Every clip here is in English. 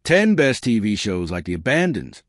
10 best TV shows like The Abandoned.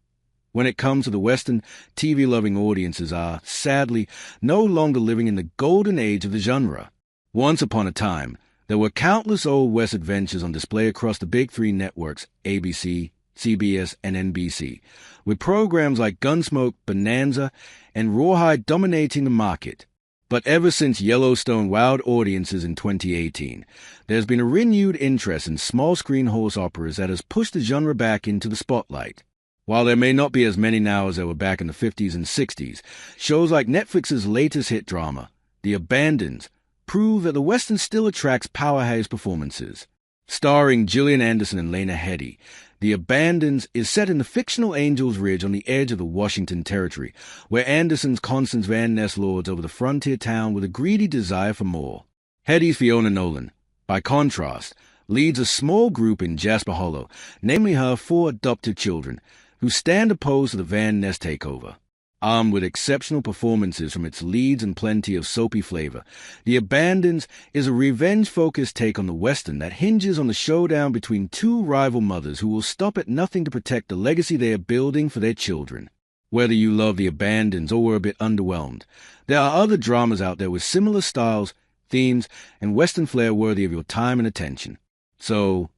When it comes to the Western, TV-loving audiences are, sadly, no longer living in the golden age of the genre. Once upon a time, there were countless Old West adventures on display across the big three networks, ABC, CBS, and NBC, with programs like Gunsmoke, Bonanza, and Rawhide dominating the market. But ever since Yellowstone wowed audiences in 2018, there's been a renewed interest in small-screen horse operas that has pushed the genre back into the spotlight. While there may not be as many now as there were back in the 50s and 60s, shows like Netflix's latest hit drama, The Abandoned, prove that the Western still attracts powerhouse performances. Starring Gillian Anderson and Lena Headey, The Abandoned is set in the fictional Angel's Ridge on the edge of the Washington Territory, where Anderson's Constance Van Ness lords over the frontier town with a greedy desire for more. Headey's Fiona Nolan, by contrast, leads a small group in Jasper Hollow, namely her 4 adopted children, who stand opposed to the Van Ness takeover. Armed with exceptional performances from its leads and plenty of soapy flavor, The Abandoned is a revenge-focused take on the Western that hinges on the showdown between 2 rival mothers who will stop at nothing to protect the legacy they are building for their children. Whether you love The Abandoned or were a bit underwhelmed, there are other dramas out there with similar styles, themes, and Western flair worthy of your time and attention. So,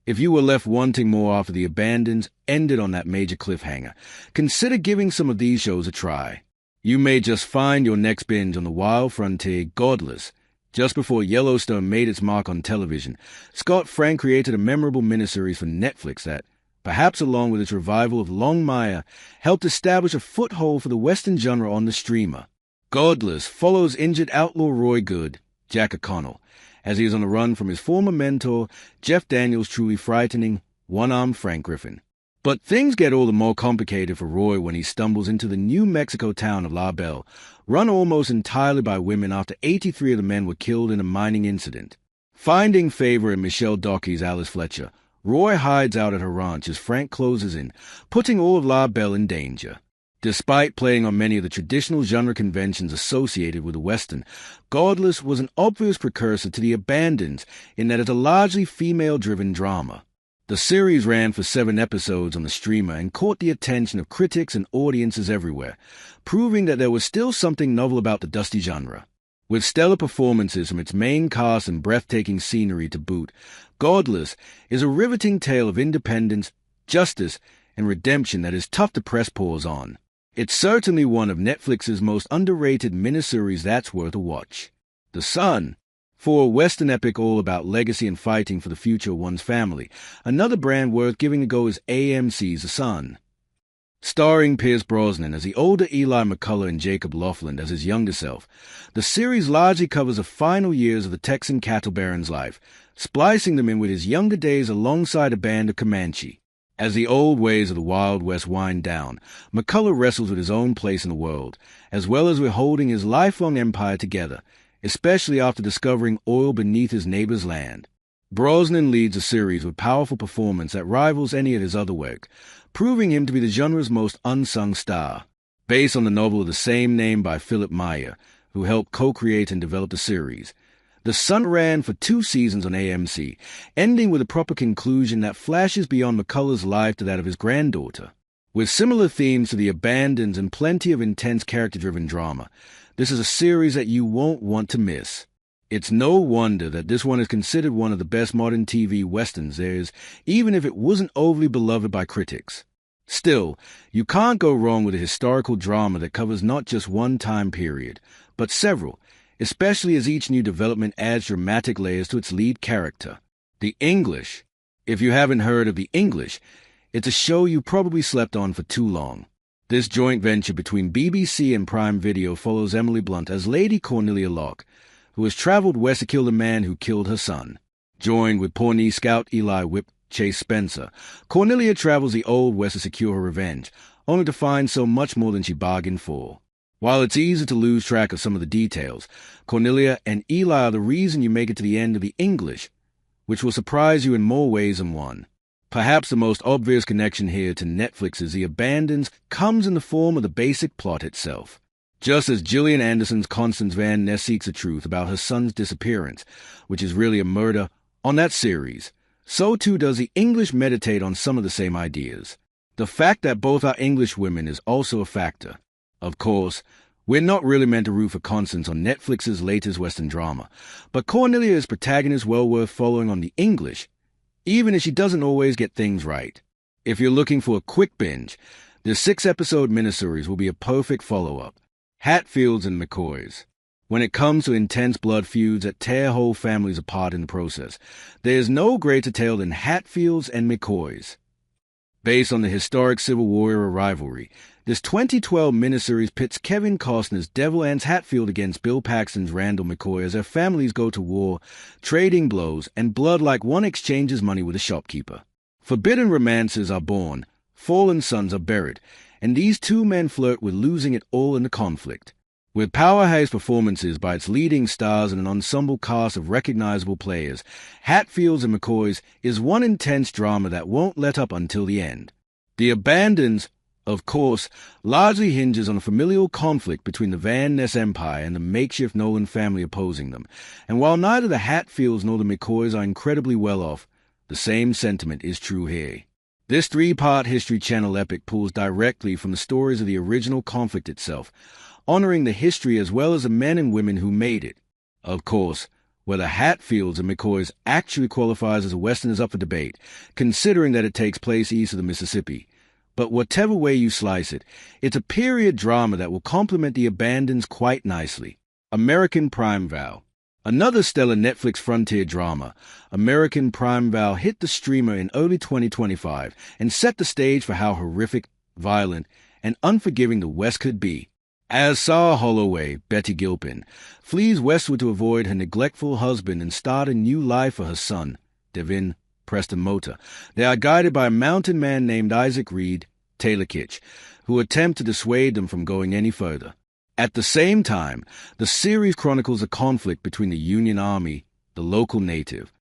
if you were left wanting more after The Abandoned ended on that major cliffhanger, consider giving some of these shows a try. You may just find your next binge on the wild frontier godless. Just before Yellowstone made its mark on television, Scott Frank created a memorable miniseries for Netflix that, perhaps along with its revival of Longmire, helped establish a foothold for the Western genre on the streamer. Godless follows injured outlaw Roy Good, Jack O'Connell, as he is on the run from his former mentor, Jeff Daniels' truly frightening, one-armed Frank Griffin. But things get all the more complicated for Roy when he stumbles into the New Mexico town of La Belle, run almost entirely by women after 83 of the men were killed in a mining incident. Finding favor in Michelle Dockery's Alice Fletcher, Roy hides out at her ranch as Frank closes in, putting all of La Belle in danger. Despite playing on many of the traditional genre conventions associated with the Western, Godless was an obvious precursor to The Abandoned in that it's a largely female-driven drama. The series ran for 7 episodes on the streamer and caught the attention of critics and audiences everywhere, proving that there was still something novel about the dusty genre. With stellar performances from its main cast and breathtaking scenery to boot, Godless is a riveting tale of independence, justice, and redemption that is tough to press pause on. It's certainly one of Netflix's most underrated miniseries that's worth a watch. The Sun, for a Western epic all about legacy and fighting for the future of one's family. Another brand worth giving a go is AMC's The Sun. Starring Pierce Brosnan as the older Eli McCullough and Jacob Laughlin as his younger self, the series largely covers the final years of the Texan cattle baron's life, splicing them in with his younger days alongside a band of Comanche. As the old ways of the Wild West wind down, McCullough wrestles with his own place in the world, as well as with holding his lifelong empire together, especially after discovering oil beneath his neighbor's land. Brosnan leads a series with powerful performance that rivals any of his other work, proving him to be the genre's most unsung star. Based on the novel of the same name by Philip Meyer, who helped co-create and develop the series, The Sun ran for 2 seasons on AMC, ending with a proper conclusion that flashes beyond McCullough's life to that of his granddaughter. With similar themes to The Abandoned and plenty of intense character-driven drama, this is a series that you won't want to miss. It's no wonder that this one is considered one of the best modern TV westerns there is, even if it wasn't overly beloved by critics. Still, you can't go wrong with a historical drama that covers not just one time period, but several, especially as each new development adds dramatic layers to its lead character. The English. If you haven't heard of The English, it's a show you probably slept on for too long. This joint venture between BBC and Prime Video follows Emily Blunt as Lady Cornelia Locke, who has traveled west to kill the man who killed her son. Joined with Pawnee Scout Eli Whip Chase Spencer, Cornelia travels the Old West to secure her revenge, only to find so much more than she bargained for. While it's easy to lose track of some of the details, Cornelia and Eli are the reason you make it to the end of The English, which will surprise you in more ways than one. Perhaps the most obvious connection here to Netflix's The Abandoned comes in the form of the basic plot itself. Just as Gillian Anderson's Constance Van Ness seeks the truth about her son's disappearance, which is really a murder, on that series, so too does the English meditate on some of the same ideas. The fact that both are English women is also a factor. Of course, we're not really meant to root for Constance on Netflix's latest Western drama, but Cornelia is protagonist well worth following on the English, even if she doesn't always get things right. If you're looking for a quick binge, the 6-episode miniseries will be a perfect follow-up. Hatfields and McCoys. When it comes to intense blood feuds that tear whole families apart in the process, there is no greater tale than Hatfields and McCoys. Based on the historic Civil War-era rivalry, this 2012 miniseries pits Kevin Costner's Devil Anse Hatfield against Bill Paxton's Randall McCoy as their families go to war, trading blows, and blood like one exchanges money with a shopkeeper. Forbidden romances are born, fallen sons are buried, and these two men flirt with losing it all in the conflict. With powerhouse performances by its leading stars and an ensemble cast of recognizable players, Hatfields and McCoys is one intense drama that won't let up until the end. The Abandons, of course, largely hinges on a familial conflict between the Van Ness Empire and the makeshift Nolan family opposing them, and while neither the Hatfields nor the McCoys are incredibly well off, the same sentiment is true here. This 3-part History Channel epic pulls directly from the stories of the original conflict itself, honoring the history as well as the men and women who made it. Of course, whether Hatfields and McCoys actually qualifies as a Western is up for debate, considering that it takes place east of the Mississippi. But whatever way you slice it, it's a period drama that will complement the Abandons quite nicely. American Prime Vow. Another stellar Netflix frontier drama, American Prime Vow hit the streamer in early 2025 and set the stage for how horrific, violent, and unforgiving the West could be. As Sarah Holloway, Betty Gilpin, flees westward to avoid her neglectful husband and start a new life for her son, Devin Preston Mota, they are guided by a mountain man named Isaac Reed, Taylor Kitsch, who attempt to dissuade them from going any further. At the same time, the series chronicles a conflict between the Union Army, the local native,